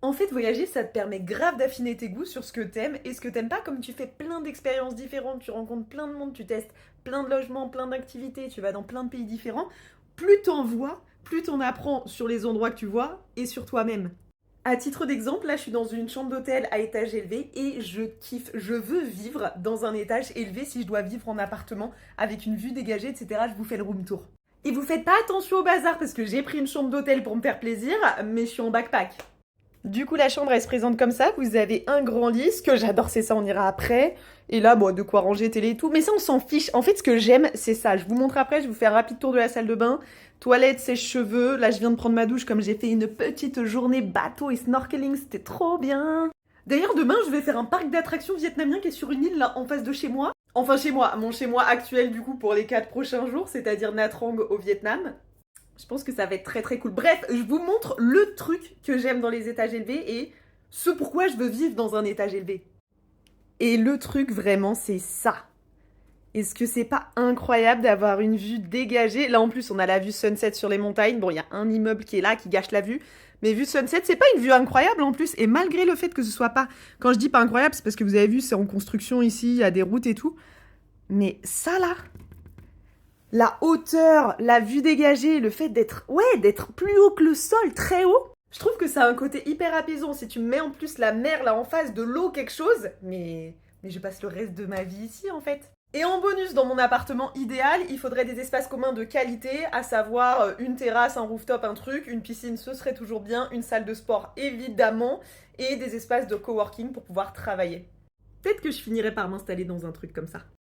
En fait, voyager, ça te permet grave d'affiner tes goûts sur ce que t'aimes et ce que t'aimes pas, comme tu fais plein d'expériences différentes, tu rencontres plein de monde, tu testes plein de logements, plein d'activités, tu vas dans plein de pays différents. Plus t'en vois, plus t'en apprends sur les endroits que tu vois et sur toi-même. À titre d'exemple, là, je suis dans une chambre d'hôtel à étage élevé et je kiffe. Je veux vivre dans un étage élevé si je dois vivre en appartement avec une vue dégagée, etc. Je vous fais le room tour. Et vous faites pas attention au bazar parce que j'ai pris une chambre d'hôtel pour me faire plaisir, mais je suis en backpack. Du coup, la chambre, elle se présente comme ça. Vous avez un grand lit. Ce que j'adore, c'est ça, on ira après. Et là, bon, de quoi ranger télé et tout. Mais ça, on s'en fiche. En fait, ce que j'aime, c'est ça. Je vous montre après. Je vais vous faire un rapide tour de la salle de bain. Toilette, sèche-cheveux. Là, je viens de prendre ma douche comme j'ai fait une petite journée bateau et snorkeling. C'était trop bien. D'ailleurs, demain, je vais faire un parc d'attractions vietnamien qui est sur une île, là, en face de chez moi. Enfin, chez moi. Mon chez moi actuel, du coup, pour les 4 prochains jours, c'est-à-dire Nha Trang au Vietnam. Je pense que ça va être très très cool. Bref, je vous montre le truc que j'aime dans les étages élevés et ce pourquoi je veux vivre dans un étage élevé. Et le truc vraiment, c'est ça. Est-ce que c'est pas incroyable d'avoir une vue dégagée? Là en plus, on a la vue sunset sur les montagnes. Bon, il y a un immeuble qui est là qui gâche la vue. Mais vue sunset, c'est pas une vue incroyable en plus. Et malgré le fait que ce soit pas. Quand je dis pas incroyable, c'est parce que vous avez vu, c'est en construction ici, il y a des routes et tout. Mais ça là, la hauteur, la vue dégagée, le fait d'être, ouais, d'être plus haut que le sol, très haut. Je trouve que ça a un côté hyper apaisant. Si tu me mets en plus la mer là en face, de l'eau, quelque chose, mais je passe le reste de ma vie ici en fait. Et en bonus, dans mon appartement idéal, il faudrait des espaces communs de qualité, à savoir une terrasse, un rooftop, un truc, une piscine, ce serait toujours bien, une salle de sport évidemment, et des espaces de coworking pour pouvoir travailler. Peut-être que je finirai par m'installer dans un truc comme ça.